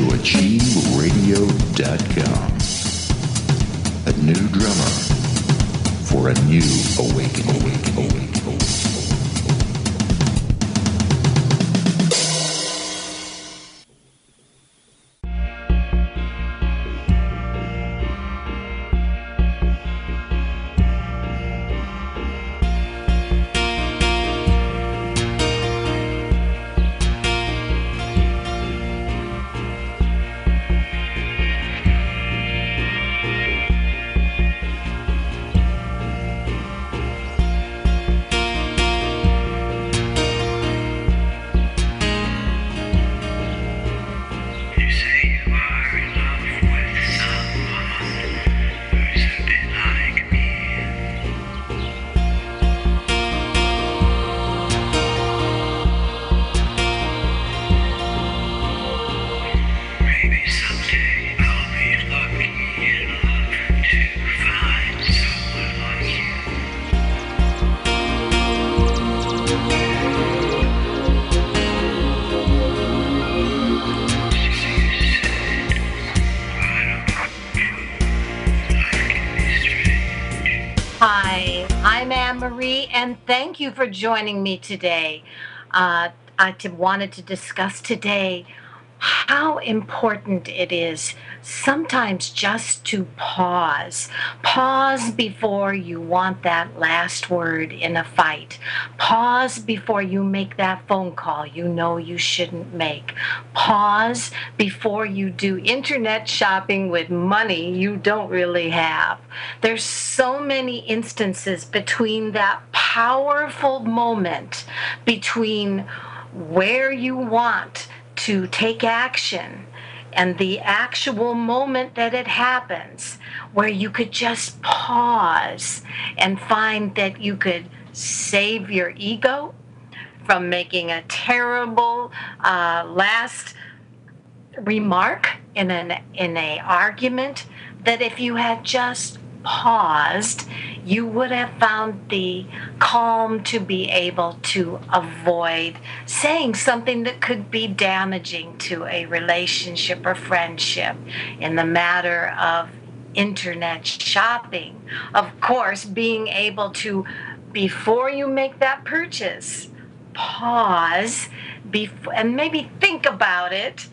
to AchieveRadio.com. A new drummer for a new awakening. Marie, and thank you for joining me today. I wanted to discuss today how important it is sometimes just to pause. Pause before you want that last word in a fight. Pause before you make that phone call you know you shouldn't make. Pause before you do internet shopping with money you don't really have. There's so many instances between that powerful moment between where you want to take action and the actual moment that it happens, where you could just pause and find that you could save your ego from making a terrible last remark in a argument, that if you had just paused, you would have found the calm to be able to avoid saying something that could be damaging to a relationship or friendship. In the matter of internet shopping, of course, being able to, before you make that purchase, pause and maybe think about it.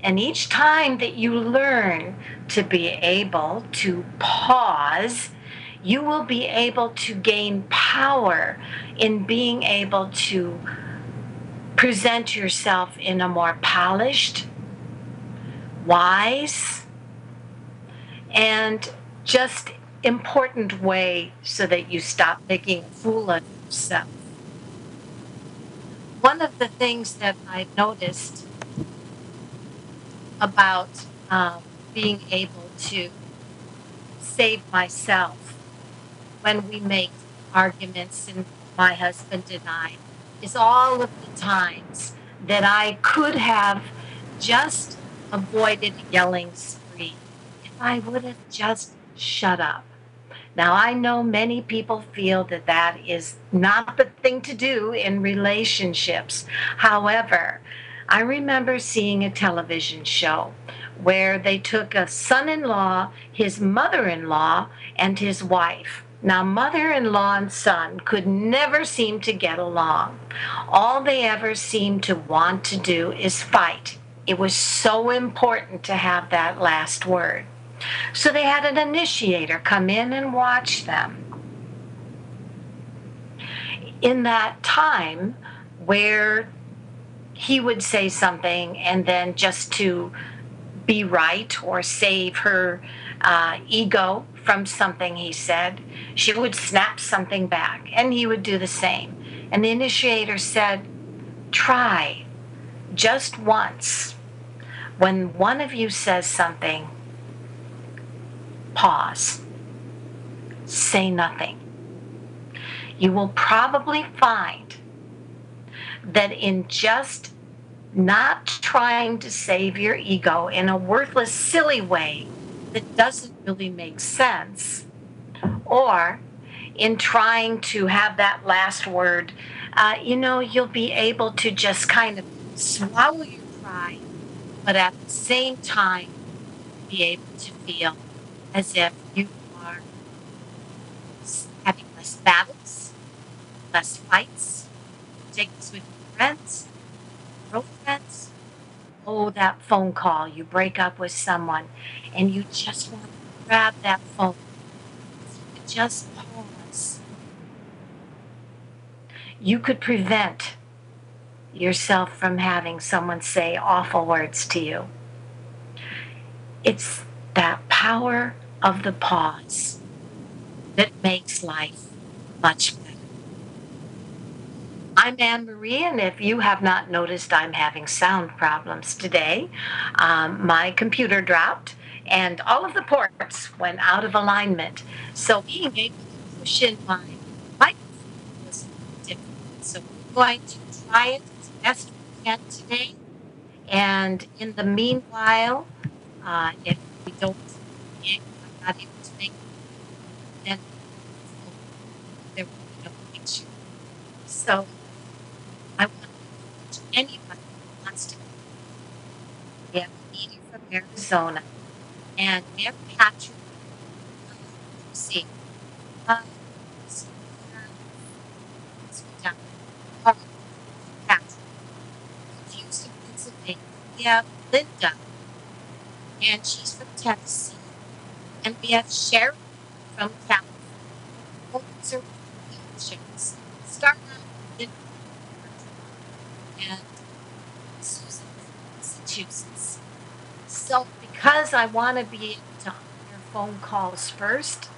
And each time that you learn to be able to pause, you will be able to gain power in being able to present yourself in a more polished, wise, and just important way so that you stop making a fool of yourself. One of the things that I've noticed about being able to save myself when we make arguments, and my husband and I, is all of the times that I could have just avoided yelling spree if I would have just shut up. Now, I know many people feel that that is not the thing to do in relationships. However, I remember seeing a television show where they took a son-in-law, his mother-in-law, and his wife. Now, mother-in-law and son could never seem to get along. All they ever seemed to want to do is fight. It was so important to have that last word. So they had an initiator come in and watch them. In that time where he would say something, and then just to be right or save her ego from something he said, she would snap something back, and he would do the same. And the initiator said, try just once. When one of you says something, pause. Say nothing. You will probably find that in just not trying to save your ego in a worthless, silly way that doesn't really make sense, or in trying to have that last word, you'll be able to just kind of swallow your pride but at the same time, be able to feel as if you are having less battles, less fights. Take this with your friends, girlfriends. Oh, that phone call. You break up with someone and you just want to grab that phone. You could just pause. You could prevent yourself from having someone say awful words to you. It's that power of the pause that makes life much better. I'm Anne Marie, and if you have not noticed, I'm having sound problems today. My computer dropped, and all of the ports went out of alignment. So being able to push in my microphone was difficult. So we're going to try it as best we can today. And in the meanwhile, if we don't, I'm not able to make it, then there will be no picture. So I want to encourage anybody who wants to. We have Edie from Arizona and Mary Patrick from New Jersey. So we have Patrick from Houston, Pennsylvania. We have Linda, and she's from Tennessee. And we have Sharon from California. Well, these are shows. Start out with and Susan from Massachusetts. So because I want to be able to honor phone calls first,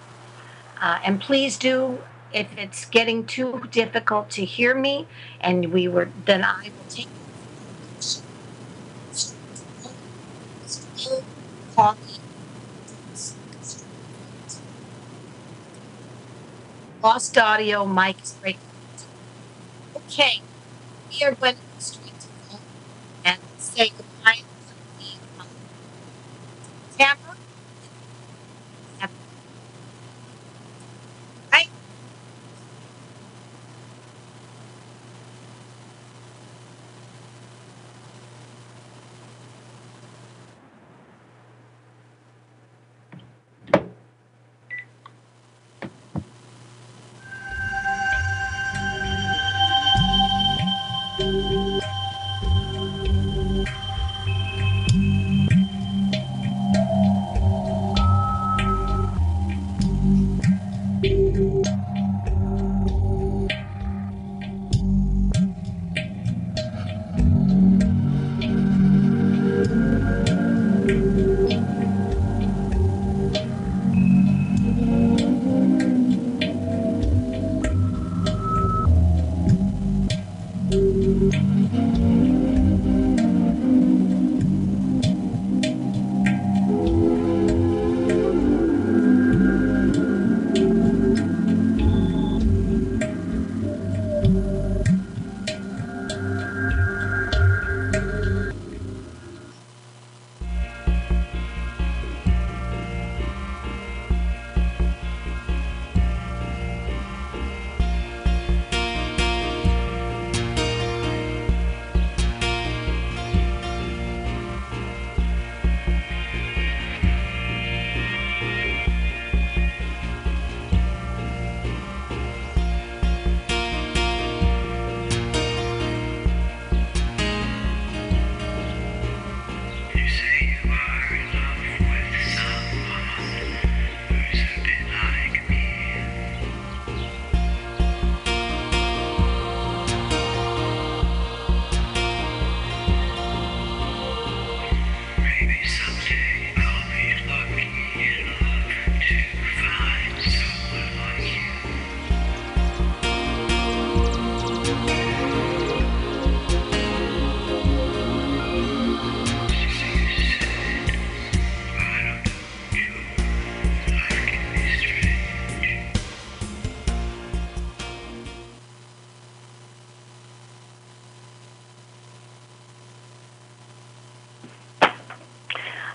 and please do, if it's getting too difficult to hear me, and then I will take still call me. Lost audio, mic is breaking. Okay, we are going to go straight to phone and say goodbye to the camera. Right?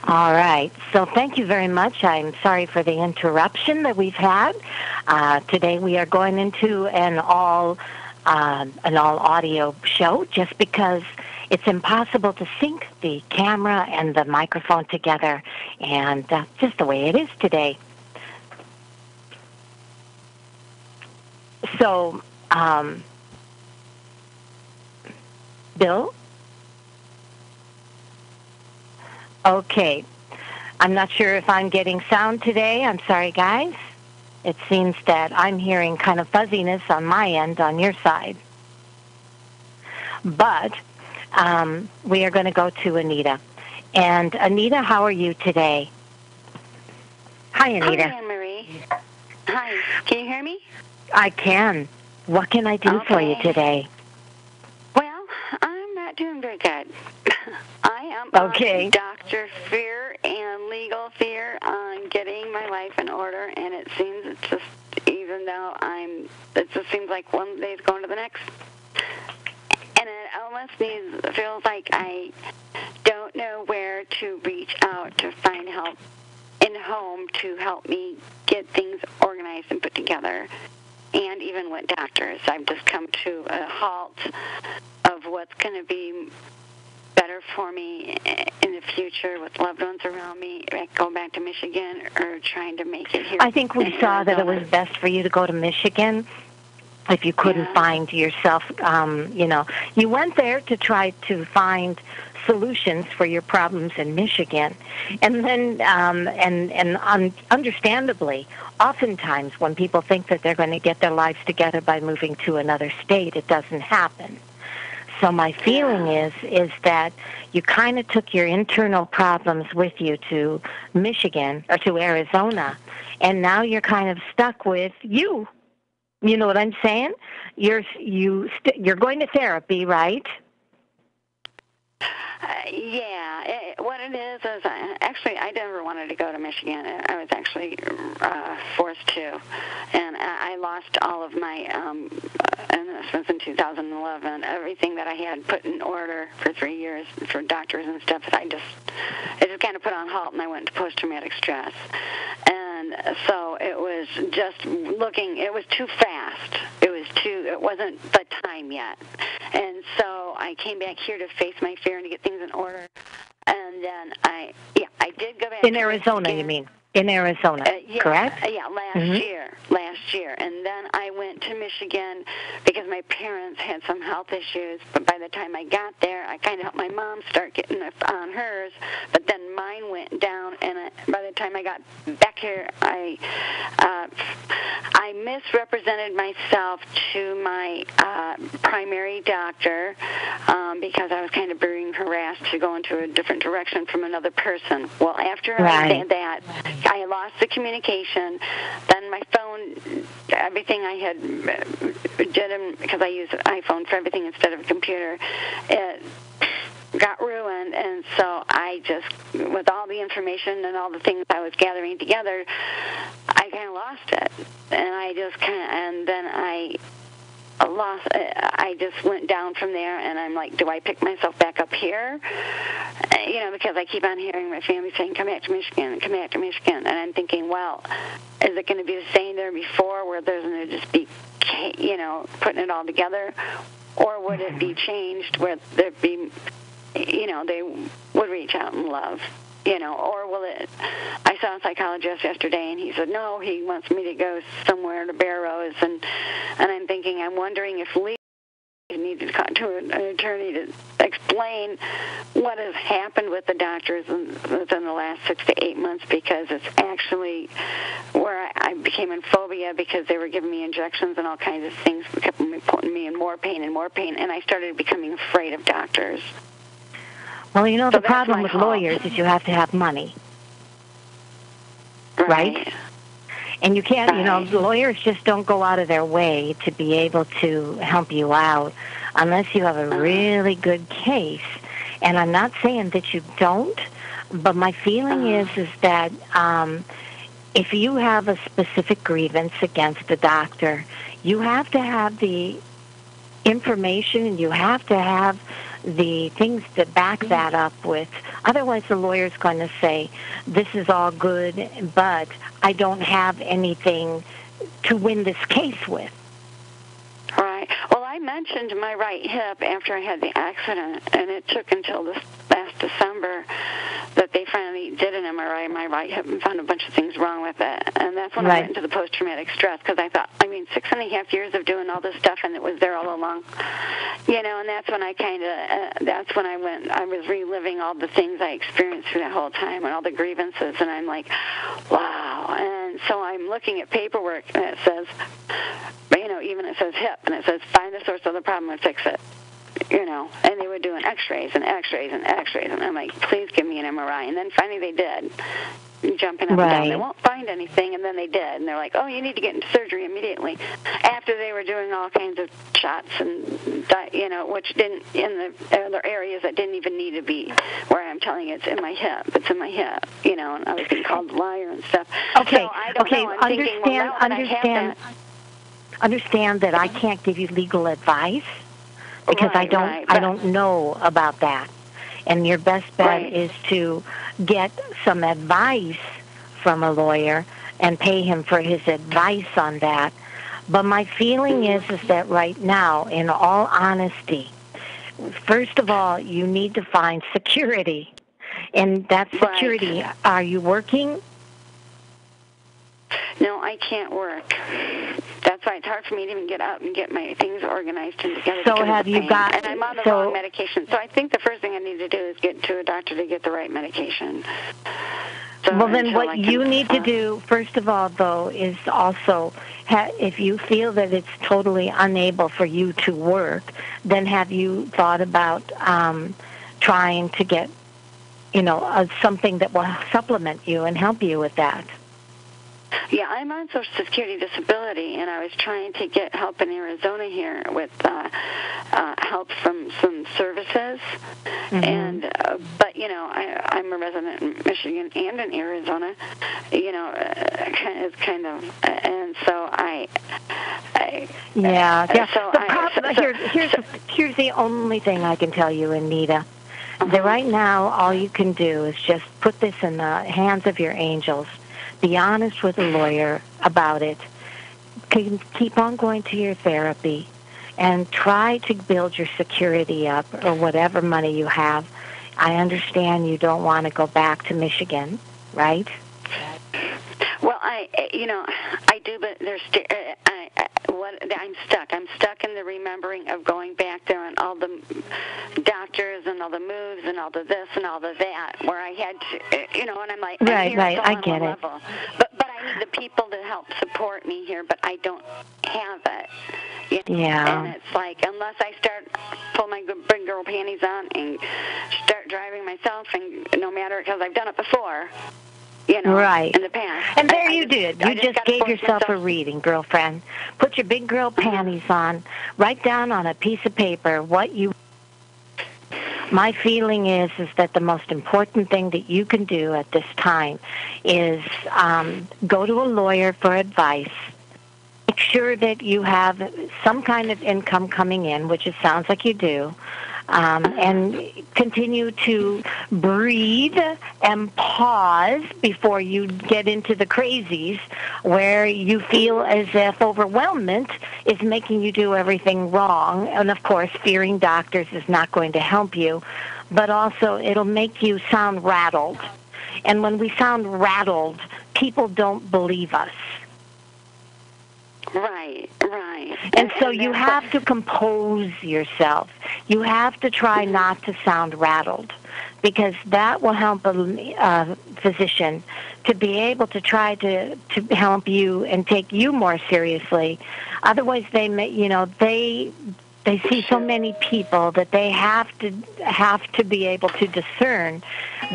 All right. So thank you very much. I'm sorry for the interruption that we've had. Today we are going into an all audio show just because it's impossible to sync the camera and the microphone together, and just the way it is today. So, Bill? Okay. I'm not sure if I'm getting sound today. I'm sorry, guys. It seems that I'm hearing kind of fuzziness on my end, on your side. But we are going to go to Anita. And Anita, how are you today? Hi, Anita. Hi, Anne-Marie. Hi. Can you hear me? I can. What can I do for you today? Well, I'm not doing very good. I am okay. on doctor fear and legal fear on getting my life in order, and it seems it's just, even though it just seems like one day's going to the next. And it almost feels like I don't know where to reach out to find help in home to help me get things organized and put together. And even with doctors, I've just come to a halt of what's going to be better for me in the future with loved ones around me, like going back to Michigan or trying to make it here. I think we saw that it was best for you to go to Michigan if you couldn't find yourself, you went there to try to find solutions for your problems in Michigan. And then, understandably, oftentimes when people think that they're going to get their lives together by moving to another state, it doesn't happen. So my feeling is that you kind of took your internal problems with you to Michigan or to Arizona, and now you're kind of stuck with you. You know what I'm saying? You're going to therapy, right? What it is I never wanted to go to Michigan. I was actually forced to, and I lost all of my, and this was in 2011, everything that I had put in order for 3 years for doctors and stuff. It just kind of put on halt, and I went to post-traumatic stress. And so it was just it was too fast. It wasn't the time yet. And so I came back here to face my fear and to get things in order. And then I did go back in Arizona, Michigan. You mean? In Arizona, correct? Yeah, last year. And then I went to Michigan because my parents had some health issues. But by the time I got there, I kind of helped my mom start getting on hers. But then mine went down, and by the time I got back here, I misrepresented myself to my primary doctor because I was kind of being harassed to go into a different direction from another person. Well, after I did that, I lost the communication. Then my phone, everything I had did, because I use an iPhone for everything instead of a computer, it got ruined. And so I just, with all the information and all the things I was gathering together, I kind of lost it. And I just went down from there, and I'm like, do I pick myself back up here? Because I keep on hearing my family saying, come back to Michigan, come back to Michigan. And I'm thinking, well, is it going to be the same there before where there's going to just be, putting it all together? Or would it be changed where there'd be, they would reach out and love? Or will it? I saw a psychologist yesterday, and he said, no, he wants me to go somewhere to Barrows, and I'm thinking, I'm wondering if Lee needed to talk to an attorney to explain what has happened with the doctors within the last 6 to 8 months, because it's actually where I became in phobia because they were giving me injections and all kinds of things, kept putting me in more pain, and I started becoming afraid of doctors. Well, the problem with lawyers is you have to have money, right? And you can't, lawyers just don't go out of their way to be able to help you out unless you have a really good case. And I'm not saying that you don't, but my feeling is that if you have a specific grievance against the doctor, you have to have the information, and you have to have the things to back that up with. Otherwise, the lawyer's going to say, this is all good, but I don't have anything to win this case with. Right. Well, I I mentioned my right hip after I had the accident, and it took until this last December that they finally did an MRI of my right hip and found a bunch of things wrong with it. And that's when I went into the post-traumatic stress, because I thought, 6.5 years of doing all this stuff, and it was there all along. And that's when I was reliving all the things I experienced through that whole time and all the grievances, and I'm like, wow. And so I'm looking at paperwork, and it says, even it says hip, and it says find the source of the problem and fix it. And they were doing x-rays and x-rays and x-rays, and I'm like, please give me an MRI. And then finally they did, jumping up and down. They won't find anything, and then they did. And they're like, oh, you need to get into surgery immediately. After they were doing all kinds of shots and, which didn't, in the other areas that didn't even need to be, where I'm telling you it's in my hip, and I was being called a liar and stuff. Okay, so I don't know. I'm thinking, well, now that I have that, understand that I can't give you legal advice because I don't know about that. And your best bet is to get some advice from a lawyer and pay him for his advice on that. But my feeling is that right now, in all honesty, first of all, you need to find security. And that security, are you working? No, I can't work. That's why it's hard for me to even get up and get my things organized and together. So have you got... And I'm on the wrong medication. So I think the first thing I need to do is get to a doctor to get the right medication. So well, then what you need to do, first of all, though, is also, if you feel that it's totally unable for you to work, then have you thought about trying to get, something that will supplement you and help you with that? Yeah, I'm on Social Security disability, and I was trying to get help in Arizona here with help from some services. And but I'm a resident in Michigan and in Arizona. It's kind of, and so here's the only thing I can tell you, Anita. That right now, all you can do is just put this in the hands of your angels. Be honest with a lawyer about it. Keep on going to your therapy and try to build your security up or whatever money you have. I understand you don't want to go back to Michigan, right? Well, I do, but there's I'm stuck. I'm stuck in the remembering of going back there and all the doctors and all the moves and all the this and all the that, where I had to, and I'm like, right, I get it. Level. But I need the people to help support me here, but I don't have it. Yeah. And it's like, unless I pull my big girl panties on and start driving myself, and no matter, because I've done it before. Right. In the past. And there you did. You just gave yourself a reading, girlfriend. Put your big girl panties on. Write down on a piece of paper what you... My feeling is that the most important thing that you can do at this time is go to a lawyer for advice. Make sure that you have some kind of income coming in, which it sounds like you do. And continue to breathe and pause before you get into the crazies where you feel as if overwhelmment is making you do everything wrong. And, of course, fearing doctors is not going to help you, but also it'll make you sound rattled. And when we sound rattled, people don't believe us. Right. And so you have to compose yourself. You have to try not to sound rattled, because that will help a physician to be able to try to help you and take you more seriously. Otherwise, they see so many people that they have to be able to discern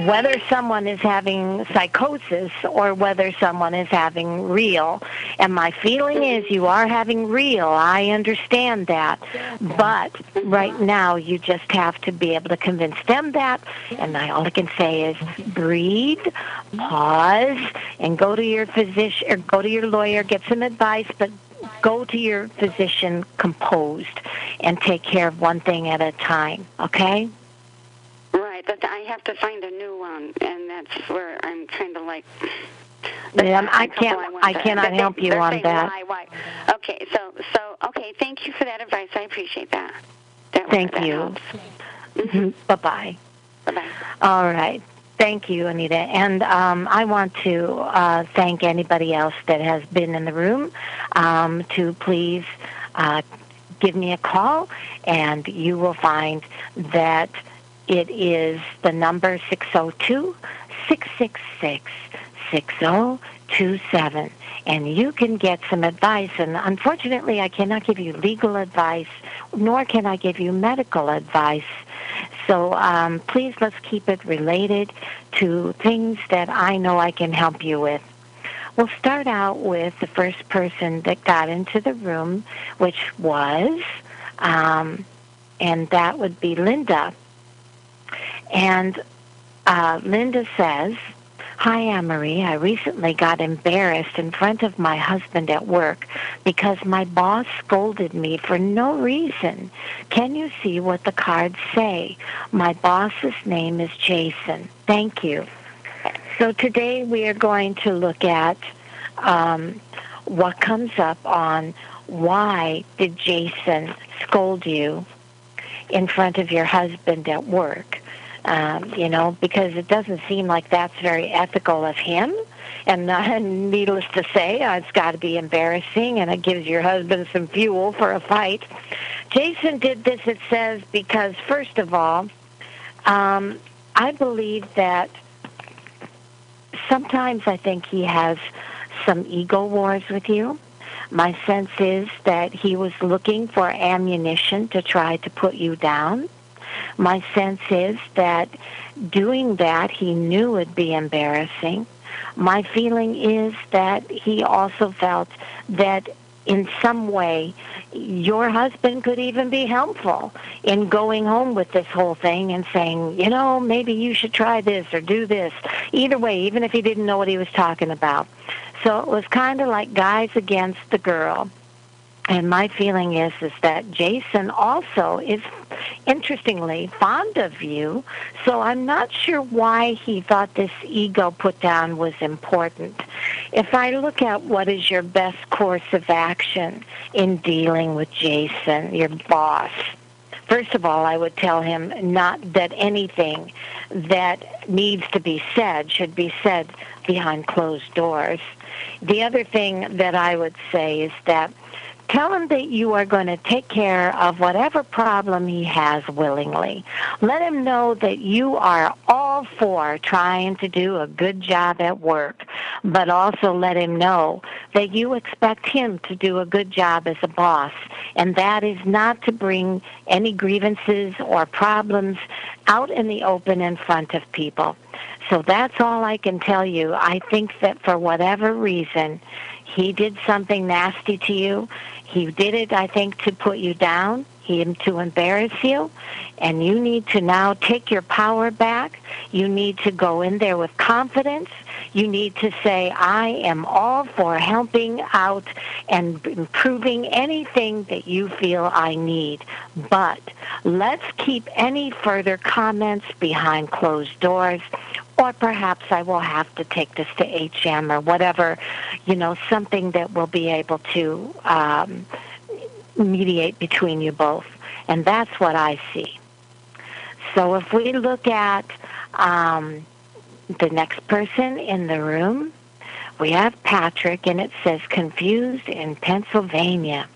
whether someone is having psychosis or whether someone is having real. And my feeling is you are having real. I understand that. But right now you just have to be able to convince them that. And all I can say is breathe, pause, and go to your physician or go to your lawyer, get some advice, but go to your physician composed and take care of one thing at a time, okay? Right, but I have to find a new one, and that's where I'm kind of like... I cannot help you on that. Why? Okay, so, thank you for that advice. I appreciate that. Thank that you. helps. Bye-bye. Bye-bye. All right. Thank you, Anita. And I want to thank anybody else that has been in the room to please give me a call, and you will find that it is the number 602-666-6027. And you can get some advice. And unfortunately, I cannot give you legal advice, nor can I give you medical advice. So please, let's keep it related to things that I know I can help you with. We'll start out with the first person that got into the room, which was, and that would be Linda. And Linda says, "Hi, Anne-Marie. I recently got embarrassed in front of my husband at work because my boss scolded me for no reason. Can you see what the cards say? My boss's name is Jason. Thank you." So today we are going to look at what comes up on why did Jason scold you in front of your husband at work. Because it doesn't seem like that's very ethical of him. And needless to say, it's got to be embarrassing, and it gives your husband some fuel for a fight. Jason did this, it says, because, first of all, I believe that sometimes I think he has some ego wars with you. My sense is that he was looking for ammunition to try to put you down. My sense is that doing that, he knew would be embarrassing. My feeling is that he also felt that in some way your husband could even be helpful in going home with this whole thing and saying, maybe you should try this or do this. Either way, even if he didn't know what he was talking about. So it was kind of like guys against the girl. And my feeling is that Jason also is, interestingly, fond of you, so I'm not sure why he thought this ego put down was important. If I look at what is your best course of action in dealing with Jason, your boss, first of all, I would tell him not that anything that needs to be said should be said behind closed doors. The other thing that I would say is that tell him that you are going to take care of whatever problem he has willingly. Let him know that you are all for trying to do a good job at work, but also let him know that you expect him to do a good job as a boss, and that is not to bring any grievances or problems out in the open in front of people. So that's all I can tell you. I think that for whatever reason, he did something nasty to you. He did it, I think, to put you down, to embarrass you, and you need to now take your power back. You need to go in there with confidence. You need to say, I am all for helping out and improving anything that you feel I need. But let's keep any further comments behind closed doors, or perhaps I will have to take this to HM or whatever, something that will be able to mediate between you both. And that's what I see. So if we look at the next person in the room, we have Patrick, and it says, confused in Pennsylvania.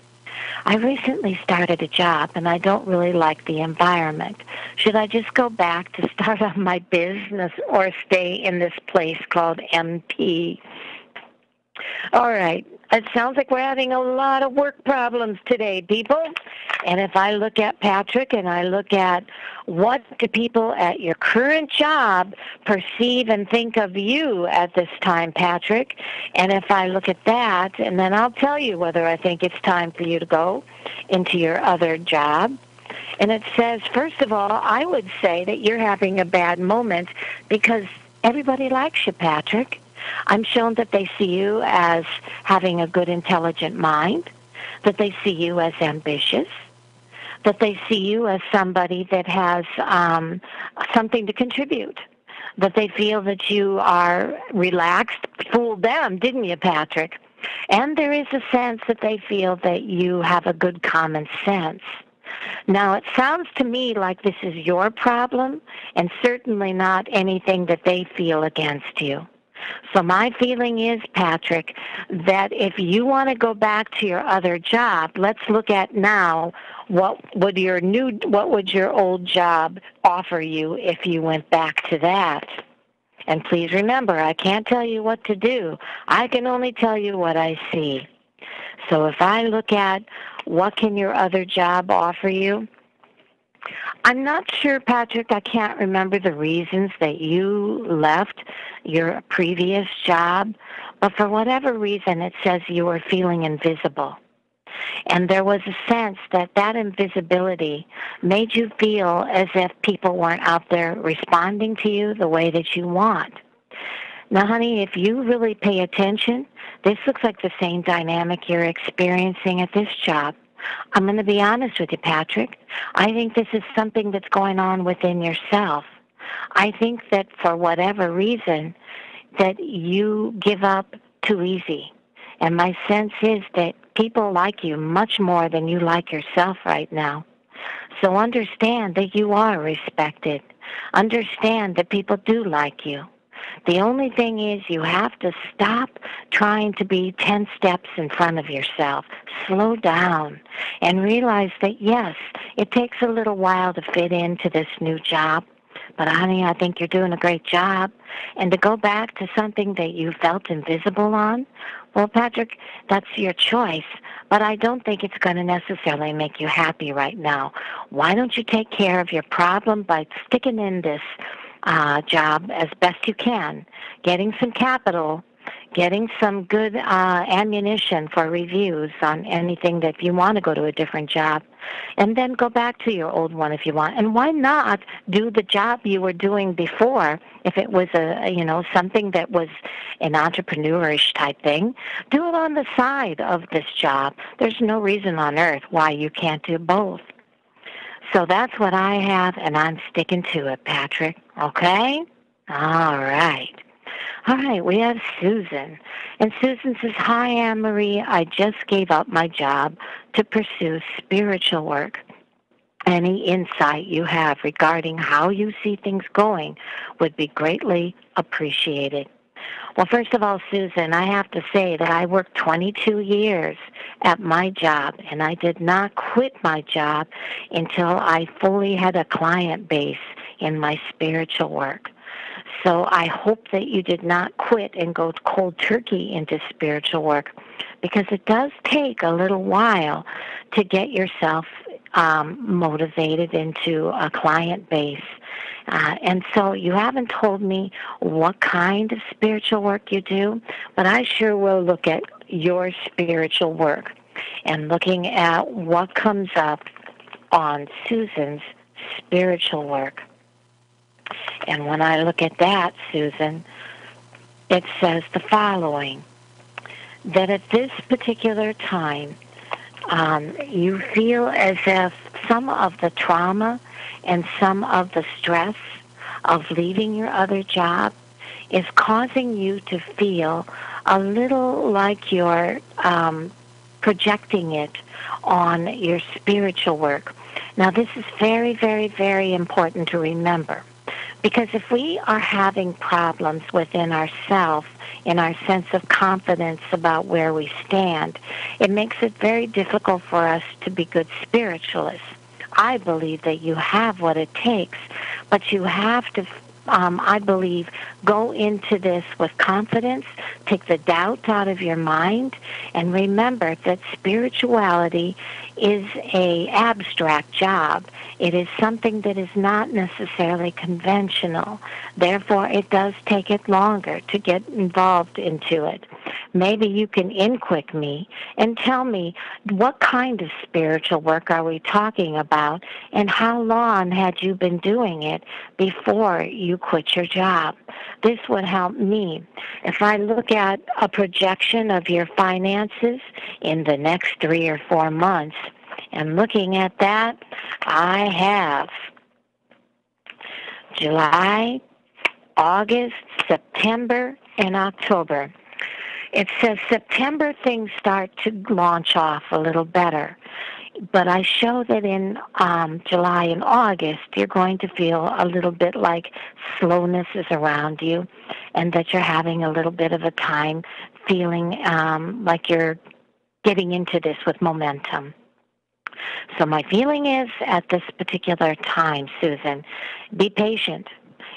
I recently started a job, and I don't really like the environment. Should I just go back to start on my business or stay in this place called MP? All right. It sounds like we're having a lot of work problems today, people. And if I look at Patrick and I look at what do people at your current job perceive and think of you at this time, Patrick, and if I look at that, and then I'll tell you whether I think it's time for you to go into your other job. And it says, first of all, I would say that you're having a bad moment because everybody likes you, Patrick. I'm shown that they see you as having a good, intelligent mind, that they see you as ambitious, that they see you as somebody that has something to contribute, that they feel that you are relaxed. Fooled them, didn't you, Patrick? And there is a sense that they feel that you have a good common sense. Now, it sounds to me like this is your problem and certainly not anything that they feel against you. So my feeling is, Patrick, that if you want to go back to your other job, let's look at now what would your old job offer you if you went back to that. And please remember, I can't tell you what to do. I can only tell you what I see. So if I look at what can your other job offer you, I'm not sure, Patrick. I can't remember the reasons that you left your previous job, but for whatever reason, it says you were feeling invisible. And there was a sense that that invisibility made you feel as if people weren't out there responding to you the way that you want. Now, honey, if you really pay attention, this looks like the same dynamic you're experiencing at this job. I'm going to be honest with you, Patrick. I think this is something that's going on within yourself. I think that for whatever reason, that you give up too easy. And my sense is that people like you much more than you like yourself right now. So understand that you are respected. Understand that people do like you. The only thing is you have to stop trying to be 10 steps in front of yourself. Slow down and realize that, yes, it takes a little while to fit into this new job. But, honey, I think you're doing a great job. And to go back to something that you felt invisible on, well, Patrick, that's your choice. But I don't think it's going to necessarily make you happy right now. Why don't you take care of your problem by sticking in this job as best you can, getting some capital, getting some good ammunition for reviews on anything that if you want to go to a different job, and then go back to your old one if you want. And why not do the job you were doing before if it was something that was an entrepreneurish type thing? Do it on the side of this job. There's no reason on earth why you can't do both. So that's what I have, and I'm sticking to it, Patrick. Okay? All right. All right, we have Susan. And Susan says, "Hi, Anne-Marie. I just gave up my job to pursue spiritual work. Any insight you have regarding how you see things going would be greatly appreciated." Well, first of all, Susan, I have to say that I worked 22 years at my job, and I did not quit my job until I fully had a client base in my spiritual work. So I hope that you did not quit and go cold turkey into spiritual work, because it does take a little while to get yourself motivated into a client base. And so you haven't told me what kind of spiritual work you do, but I sure will look at your spiritual work and looking at what comes up on Susan's spiritual work. And when I look at that, Susan, it says the following, that at this particular time, you feel as if some of the trauma and some of the stress of leaving your other job is causing you to feel a little like you're projecting it on your spiritual work. Now, this is very, very, very important to remember, because if we are having problems within ourselves, in our sense of confidence about where we stand, it makes it very difficult for us to be good spiritualists. I believe that you have what it takes, but you have to, I believe, go into this with confidence, take the doubt out of your mind, and remember that spirituality is an abstract job. It is something that is not necessarily conventional. Therefore, it does take it longer to get involved into it. Maybe you can in-quick me and tell me what kind of spiritual work are we talking about, and how long had you been doing it before you quit your job. This would help me. If I look at a projection of your finances in the next 3 or 4 months, and looking at that, I have July, August, September, and October. It says September things start to launch off a little better. But I show that in July and August, you're going to feel a little bit like slowness is around you, and that you're having a little bit of a time feeling like you're getting into this with momentum. So my feeling is at this particular time, Susan, be patient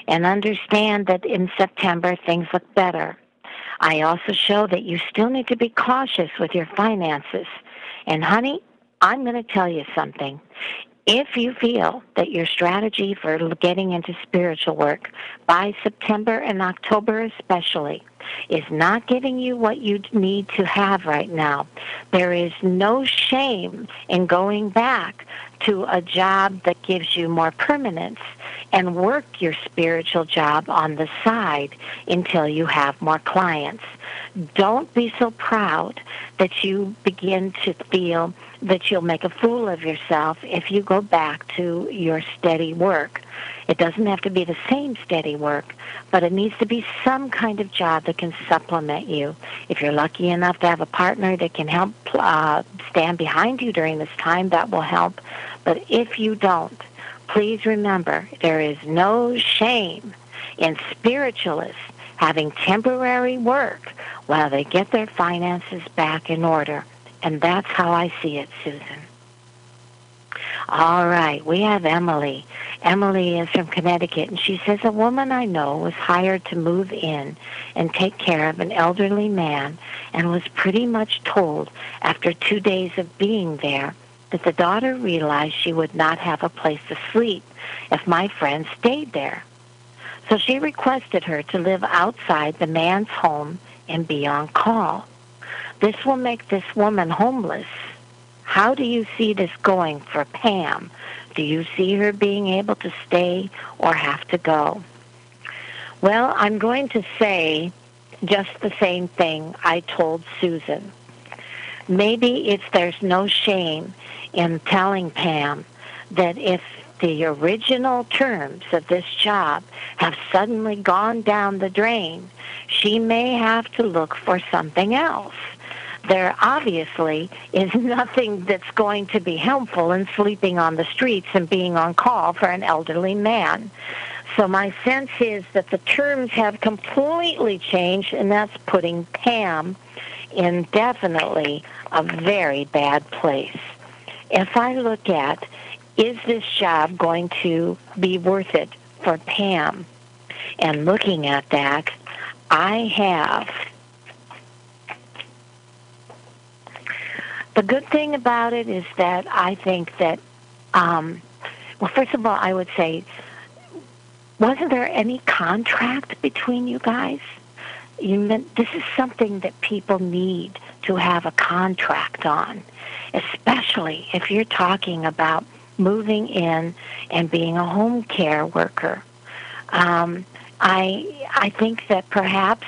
and understand that in September things look better. I also show that you still need to be cautious with your finances. And honey, I'm going to tell you something. If you feel that your strategy for getting into spiritual work by September and October especially is not giving you what you need to have right now, there is no shame in going back to a job that gives you more permanence and work your spiritual job on the side until you have more clients. Don't be so proud that you begin to feel that you'll make a fool of yourself if you go back to your steady work. It doesn't have to be the same steady work, but it needs to be some kind of job that can supplement you. If you're lucky enough to have a partner that can help stand behind you during this time, that will help. But if you don't, please remember, there is no shame in spiritualists having temporary work while they get their finances back in order. And that's how I see it, Susan. All right, we have Emily. Emily is from Connecticut, and she says, a woman I know was hired to move in and take care of an elderly man and was pretty much told after 2 days of being there that the daughter realized she would not have a place to sleep if my friend stayed there. So she requested her to live outside the man's home and be on call. This will make this woman homeless. How do you see this going for Pam? Do you see her being able to stay or have to go? Well, I'm going to say just the same thing I told Susan. Maybe there's no shame in telling Pam that if the original terms of this job have suddenly gone down the drain, she may have to look for something else. There obviously is nothing that's going to be helpful in sleeping on the streets and being on call for an elderly man. So my sense is that the terms have completely changed, and that's putting Pam in definitely a very bad place. If I look at, is this job going to be worth it for Pam? And looking at that, I have... The good thing about it is that I think that, well, first of all, I would say, wasn't there any contract between you guys? This is something that people need to have a contract on, especially if you're talking about moving in and being a home care worker. I think that perhaps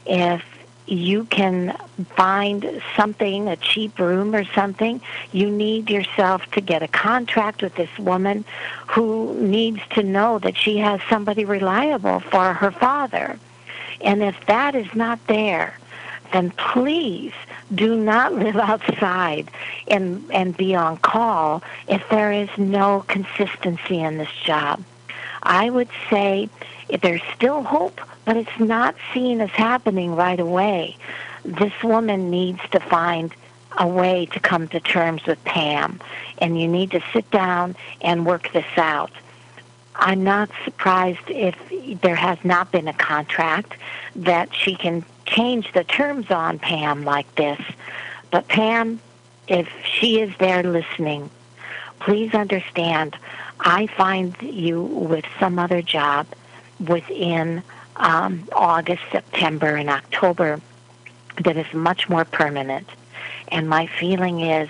if you can find something, a cheap room or something, you need yourself to get a contract with this woman who needs to know that she has somebody reliable for her father. And if that is not there, then please do not live outside and be on call if there is no consistency in this job. I would say there's still hope, but it's not seen as happening right away. This woman needs to find a way to come to terms with Pam, and you need to sit down and work this out. I'm not surprised if there has not been a contract that she can change the terms on Pam like this. But Pam, if she is there listening, please understand, I find you with some other job within August, September, and October that is much more permanent. And my feeling is,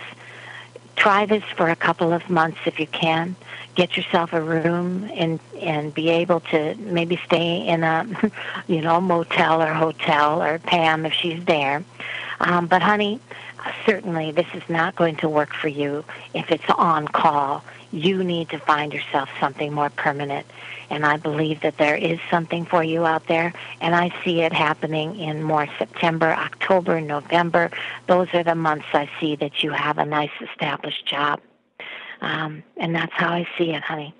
try this for a couple of months if you can. Get yourself a room and be able to maybe stay in a motel or hotel, or Pam if she's there. But honey, certainly this is not going to work for you if it's on call. You need to find yourself something more permanent. And I believe that there is something for you out there, and I see it happening in more September, October, November. Those are the months I see that you have a nice established job. And that's how I see it, honey.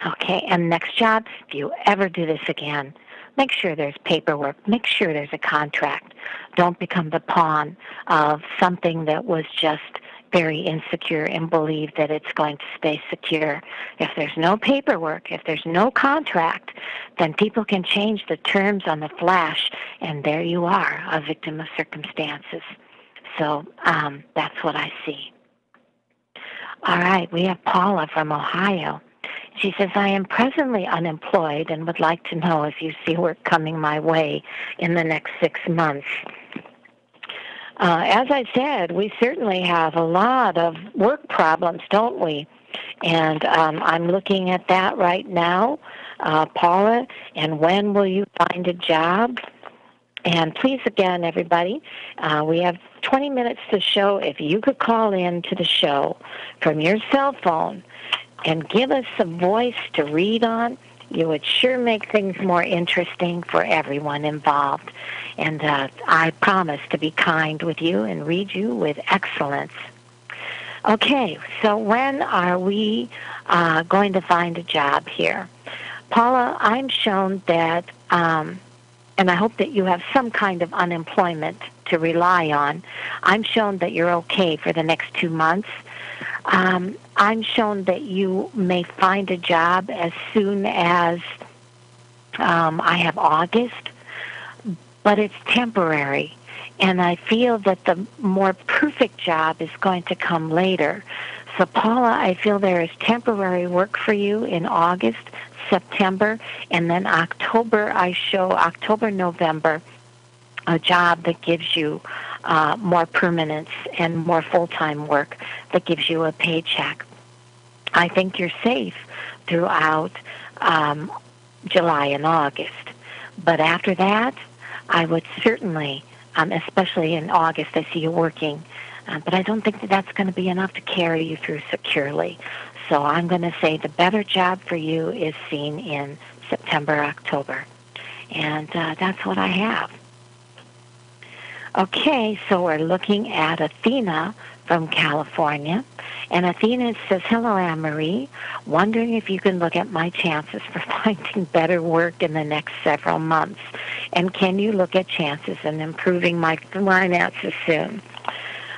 Okay, and next job, if you ever do this again, make sure there's paperwork. Make sure there's a contract. Don't become the pawn of something that was just very insecure and believe that it's going to stay secure. If there's no paperwork, if there's no contract, then people can change the terms on the flash, and there you are, a victim of circumstances. So that's what I see. All right, we have Paula from Ohio. She says, I am presently unemployed and would like to know if you see work coming my way in the next 6 months. As I said, we certainly have a lot of work problems, don't we? And I'm looking at that right now, Paula, and when will you find a job? And please, again, everybody, we have 20 minutes to show. If you could call in to the show from your cell phone and give us a voice to read on, you would sure make things more interesting for everyone involved. And I promise to be kind with you and read you with excellence. Okay, so when are we going to find a job here? Paula, I'm shown that, and I hope that you have some kind of unemployment to rely on. I'm shown that you're okay for the next 2 months. I'm shown that you may find a job as soon as I have August, but it's temporary. And I feel that the more perfect job is going to come later. So, Paula, I feel there is temporary work for you in August, September, and then October. I show October, November, a job that gives you more permanence and more full-time work that gives you a paycheck. I think you're safe throughout July and August. But after that, I would certainly, especially in August, I see you working. But I don't think that that's going to be enough to carry you through securely. So I'm going to say the better job for you is seen in September, October. And that's what I have. Okay, so we're looking at Athena from California. And Athena says, hello, Anne-Marie. Wondering if you can look at my chances for finding better work in the next several months. And can you look at chances in improving my finances soon?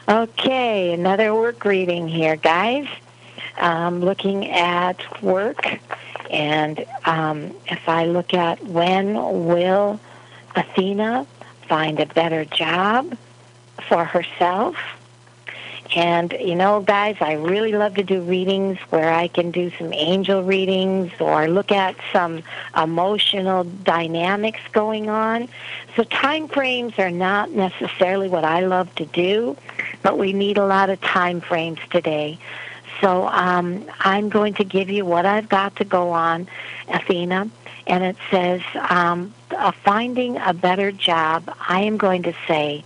Okay, another work reading here, guys. Looking at work. And if I look at when will Athena find a better job for herself. And, you know, guys, I really love to do readings where I can do some angel readings or look at some emotional dynamics going on. So time frames are not necessarily what I love to do, but we need a lot of time frames today. So I'm going to give you what I've got to go on, Athena. And it says, finding a better job, I am going to say,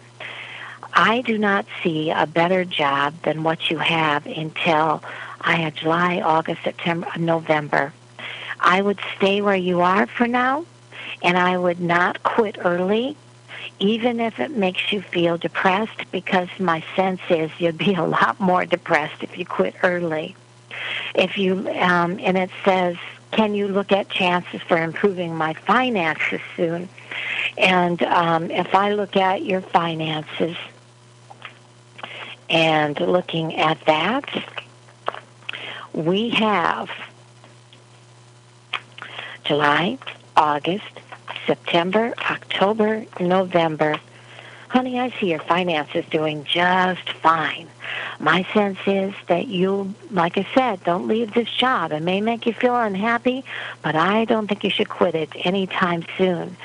I do not see a better job than what you have until I have July, August, September, November. I would stay where you are for now, and I would not quit early, even if it makes you feel depressed, because my sense is you'd be a lot more depressed if you quit early. If you, and it says, can you look at chances for improving my finances soon? And if I look at your finances and looking at that, we have July, August, September, October, November. Honey, I see your finances doing just fine. My sense is that you, like I said, don't leave this job. It may make you feel unhappy, but I don't think you should quit it anytime soon.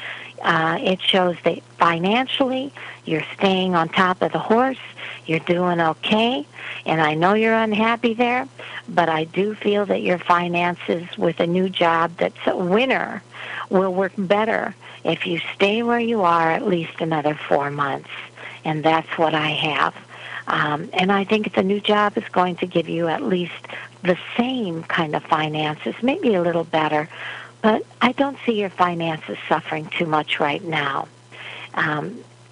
It shows that financially you're staying on top of the horse. You're doing okay, and I know you're unhappy there, but I do feel that your finances with a new job that's a winner will work better if you stay where you are at least another 4 months, and that's what I have. And I think the new job is going to give you at least the same kind of finances, maybe a little better. But I don't see your finances suffering too much right now.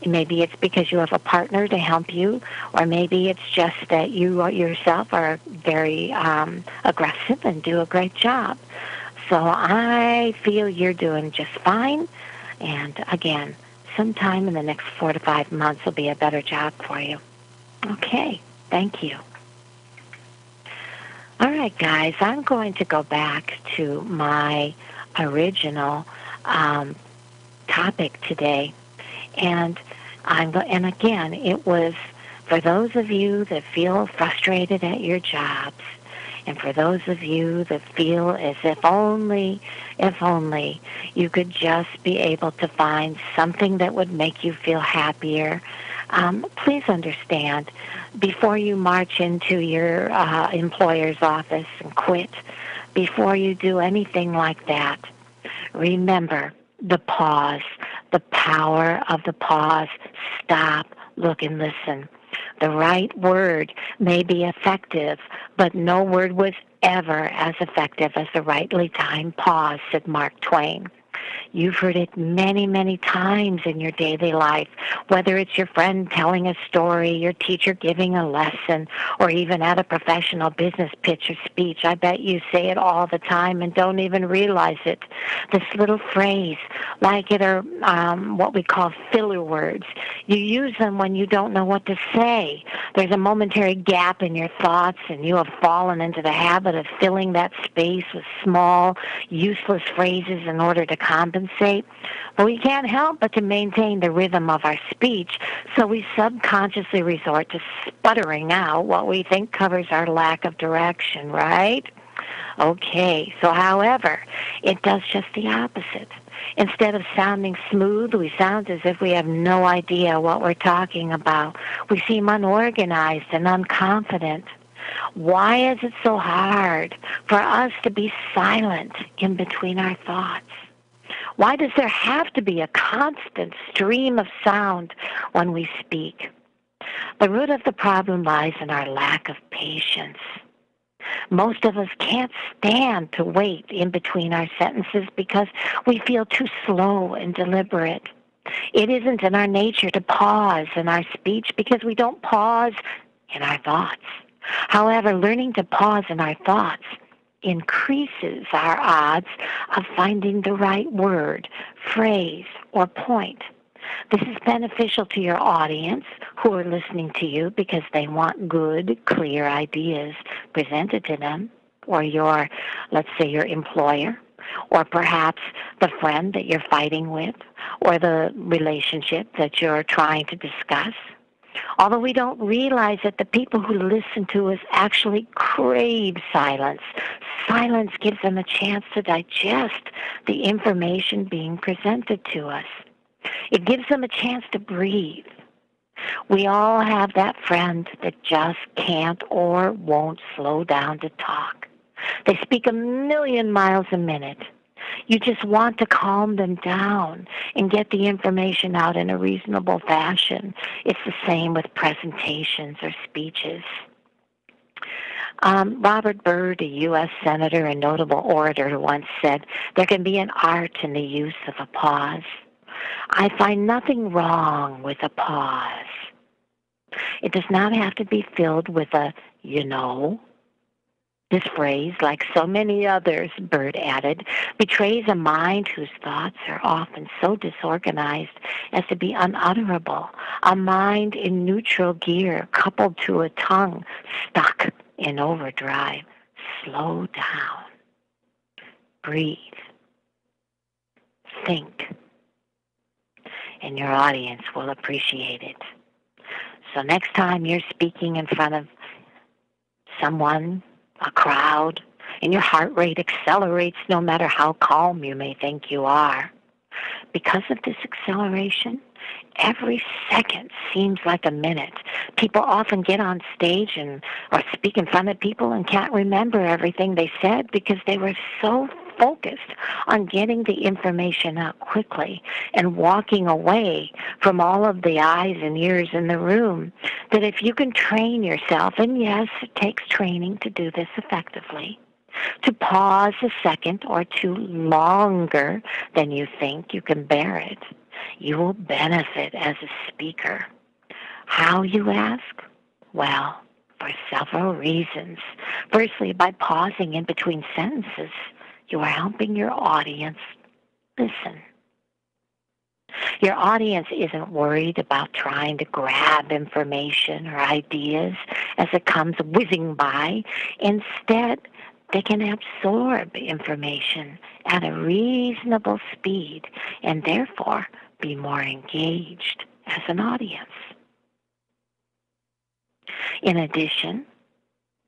Maybe it's because you have a partner to help you, or maybe it's just that you yourself are very aggressive and do a great job. So I feel you're doing just fine. And again, sometime in the next 4 to 5 months will be a better job for you. Okay, thank you. All right, guys, I'm going to go back to my original topic today. And and again, it was for those of you that feel frustrated at your jobs, and for those of you that feel as if only you could just be able to find something that would make you feel happier. Please understand, before you march into your employer's office and quit, before you do anything like that, remember the pause, the power of the pause. Stop, look, and listen. The right word may be effective, but no word was ever as effective as the rightly timed pause, said Mark Twain. You've heard it many, many times in your daily life, whether it's your friend telling a story, your teacher giving a lesson, or even at a professional business pitch or speech. I bet you say it all the time and don't even realize it. This little phrase, like it are what we call filler words. You use them when you don't know what to say. There's a momentary gap in your thoughts, and you have fallen into the habit of filling that space with small, useless phrases in order to compensate. But we can't help but to maintain the rhythm of our speech, so we subconsciously resort to sputtering out what we think covers our lack of direction, right? Okay, so however, it does just the opposite. Instead of sounding smooth, we sound as if we have no idea what we're talking about. We seem unorganized and unconfident. Why is it so hard for us to be silent in between our thoughts? Why does there have to be a constant stream of sound when we speak? The root of the problem lies in our lack of patience. Most of us can't stand to wait in between our sentences because we feel too slow and deliberate. It isn't in our nature to pause in our speech because we don't pause in our thoughts. However, learning to pause in our thoughts increases our odds of finding the right word, phrase, or point. This is beneficial to your audience who are listening to you because they want good, clear ideas presented to them, or let's say your employer, or perhaps the friend that you're fighting with, or the relationship that you're trying to discuss. Although we don't realize that the people who listen to us actually crave silence. Silence gives them a chance to digest the information being presented to us. It gives them a chance to breathe. We all have that friend that just can't or won't slow down to talk. They speak 1,000,000 miles a minute. You just want to calm them down and get the information out in a reasonable fashion. It's the same with presentations or speeches. Robert Byrd, a U.S. senator and notable orator, once said, "There can be an art in the use of a pause. I find nothing wrong with a pause. It does not have to be filled with a, you know." This phrase, like so many others, Byrd added, betrays a mind whose thoughts are often so disorganized as to be unutterable, a mind in neutral gear coupled to a tongue stuck in overdrive. Slow down. Breathe. Think. And your audience will appreciate it. So next time you're speaking in front of someone, a crowd, and your heart rate accelerates no matter how calm you may think you are. Because of this acceleration, every second seems like a minute. People often get on stage or speak in front of people and can't remember everything they said because they were so focused on getting the information out quickly and walking away from all of the eyes and ears in the room, that if you can train yourself, and yes, it takes training to do this effectively, to pause a second or two longer than you think you can bear it, you will benefit as a speaker. How, you ask? Well, for several reasons. Firstly, by pausing in between sentences, you are helping your audience listen. Your audience isn't worried about trying to grab information or ideas as it comes whizzing by. Instead, they can absorb information at a reasonable speed and therefore be more engaged as an audience. In addition,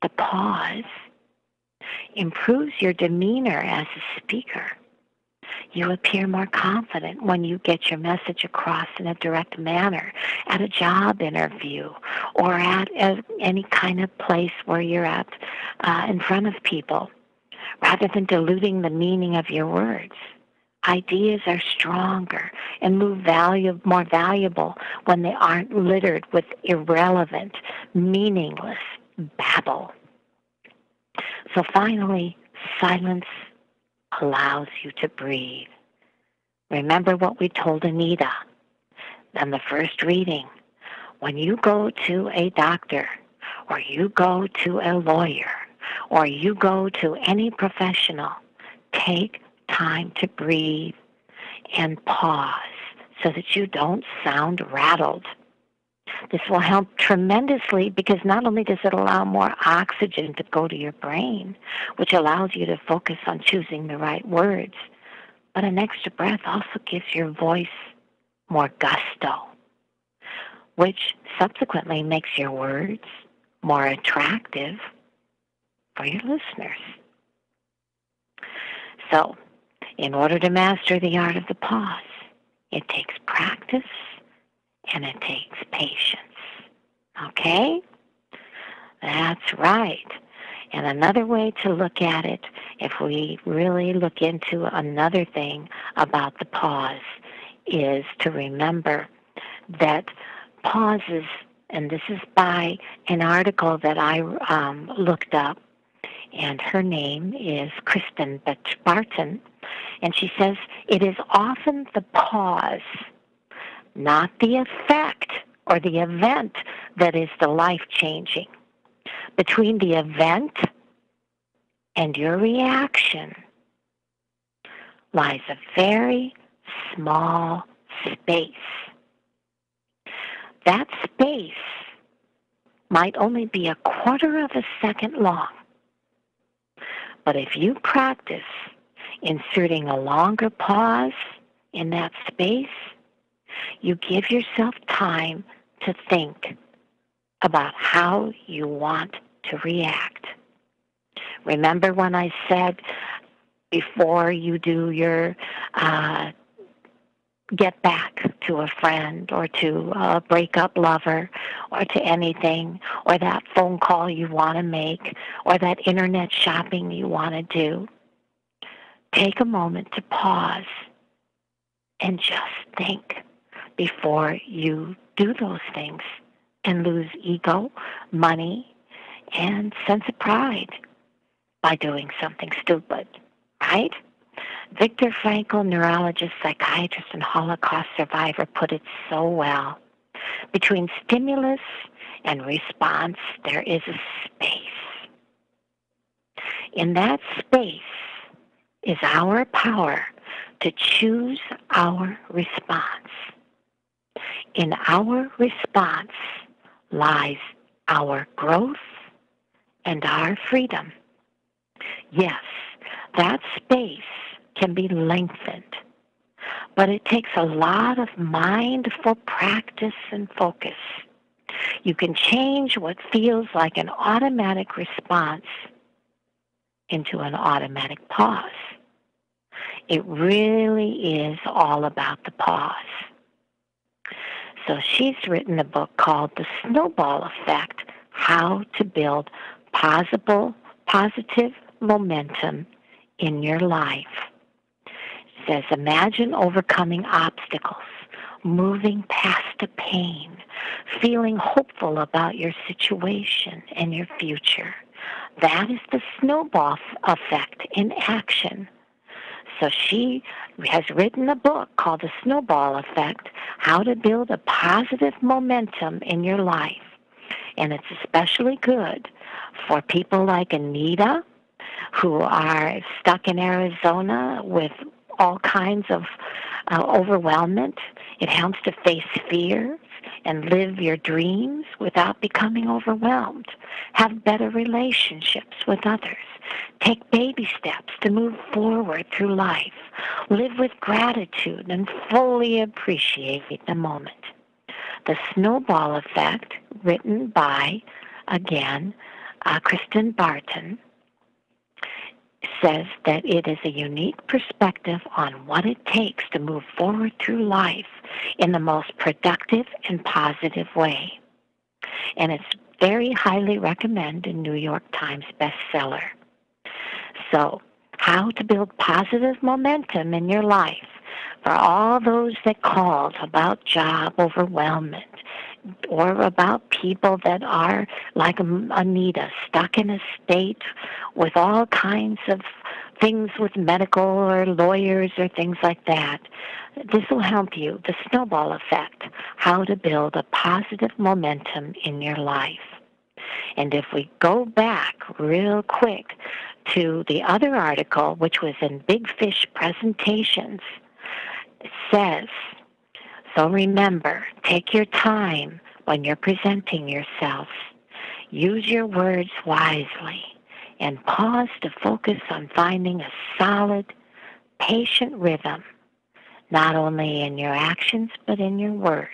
the pause improves your demeanor as a speaker. You appear more confident when you get your message across in a direct manner at a job interview or at any kind of place where you're at in front of people, rather than diluting the meaning of your words. Ideas are stronger and more valuable when they aren't littered with irrelevant, meaningless babble. So finally, silence allows you to breathe. Remember what we told Anita in the first reading. When you go to a doctor, or you go to a lawyer, or you go to any professional, take time to breathe and pause so that you don't sound rattled. This will help tremendously because not only does it allow more oxygen to go to your brain, which allows you to focus on choosing the right words, but an extra breath also gives your voice more gusto, which subsequently makes your words more attractive for your listeners. So, in order to master the art of the pause, it takes practice and it takes patience. Okay? That's right. And another way to look at it, if we really look into another thing about the pause, is to remember that pauses, and this is by an article that I looked up, and her name is Kristen Barton, and she says, it is often the pause, not the effect or the event, that is the life-changing. Between the event and your reaction lies a very small space. That space might only be a quarter of a second long. But if you practice inserting a longer pause in that space, you give yourself time to think about how you want to react. Remember when I said before you do your get back to a friend or to a breakup lover or to anything, or that phone call you want to make or that internet shopping you want to do, take a moment to pause and just think before you do those things and lose ego, money, and sense of pride by doing something stupid, right? Viktor Frankl, neurologist, psychiatrist, and Holocaust survivor, put it so well. Between stimulus and response, there is a space. In that space is our power to choose our response. In our response lies our growth and our freedom. Yes, that space can be lengthened, but it takes a lot of mindful practice and focus. You can change what feels like an automatic response into an automatic pause. It really is all about the pause. So she's written a book called The Snowball Effect, How to Build Positive Momentum in your life. It says, imagine overcoming obstacles, moving past the pain, feeling hopeful about your situation and your future. That is the snowball effect in action. So she has written a book called The Snowball Effect, How to Build a Positive Momentum in Your Life. And it's especially good for people like Anita, who are stuck in Arizona with all kinds of overwhelmment. It helps to face fears and live your dreams without becoming overwhelmed. Have better relationships with others. Take baby steps to move forward through life. Live with gratitude and fully appreciate the moment. The Snowball Effect, written by, again, Kristen Barton, says that it is a unique perspective on what it takes to move forward through life in the most productive and positive way. And it's very highly recommended, New York Times bestseller. So, how to build positive momentum in your life for all those that called about job overwhelmment, or about people that are like Anita, stuck in a state with all kinds of things with medical or lawyers or things like that. This will help you. The Snowball Effect, how to build a positive momentum in your life. And if we go back real quick to the other article, which was in Big Fish Presentations, it says, so remember, take your time when you're presenting yourself. Use your words wisely and pause to focus on finding a solid, patient rhythm, not only in your actions but in your words.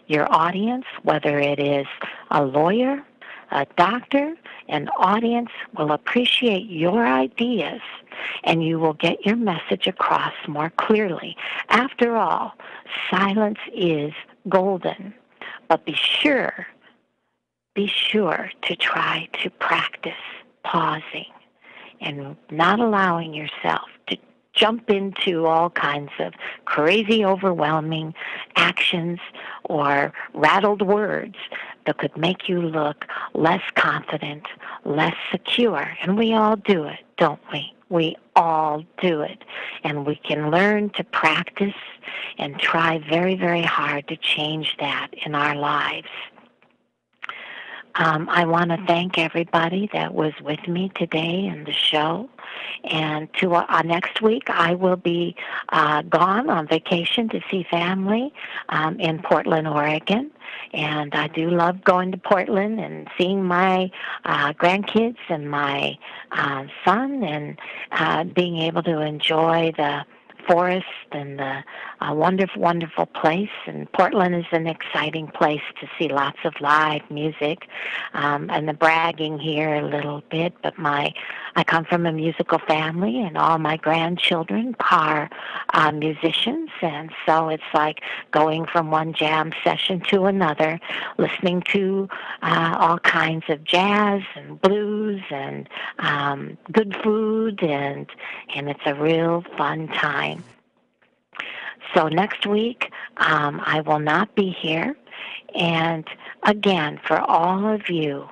Your audience, whether it is a lawyer, a doctor, an audience will appreciate your ideas and you will get your message across more clearly. After all, silence is golden, but be sure to try to practice pausing and not allowing yourself to jump into all kinds of crazy, overwhelming actions or rattled words that could make you look less confident, less secure. And we all do it, don't we? We all do it. And we can learn to practice and try very, very hard to change that in our lives. I want to thank everybody that was with me today in the show. And to next week, I will be gone on vacation to see family in Portland, Oregon. And I do love going to Portland and seeing my grandkids and my son and being able to enjoy the forest and the wonderful, wonderful place. And Portland is an exciting place to see lots of live music. And the bragging here a little bit, but I come from a musical family, and all my grandchildren are musicians, and so it's like going from one jam session to another, listening to all kinds of jazz and blues and good food, and it's a real fun time. So next week, I will not be here. And again, for all of you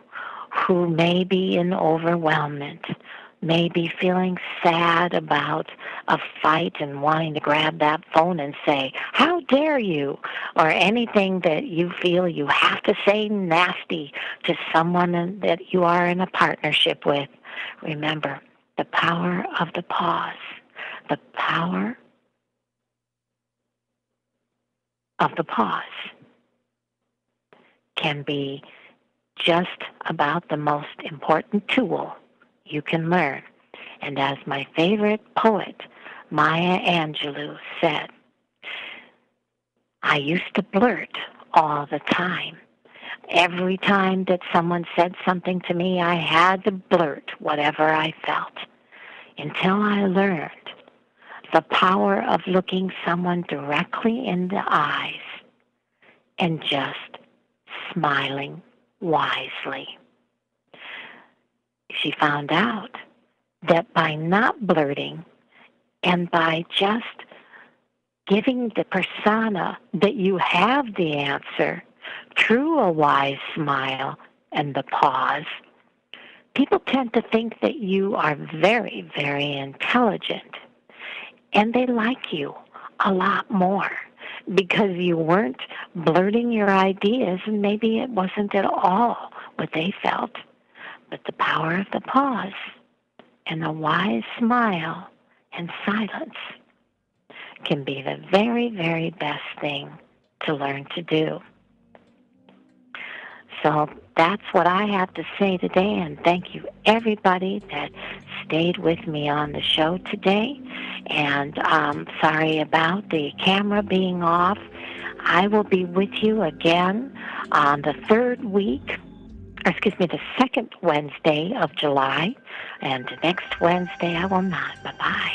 who may be in overwhelmment, may be feeling sad about a fight and wanting to grab that phone and say, how dare you, or anything that you feel you have to say nasty to someone that you are in a partnership with, remember the power of the pause, the power of the pause can be just about the most important tool you can learn. And as my favorite poet, Maya Angelou, said, I used to blurt all the time. Every time that someone said something to me, I had to blurt whatever I felt, until I learned the power of looking someone directly in the eyes and just smiling wisely. She found out that by not blurting and by just giving the persona that you have the answer through a wise smile and the pause, people tend to think that you are very, very intelligent. And they like you a lot more because you weren't blurting your ideas, and maybe it wasn't at all what they felt. But the power of the pause and a wise smile and silence can be the very, very best thing to learn to do. So that's what I have to say today, and thank you everybody that stayed with me on the show today. And sorry about the camera being off. I will be with you again on the second Wednesday of July, and next Wednesday I will not. Bye-bye.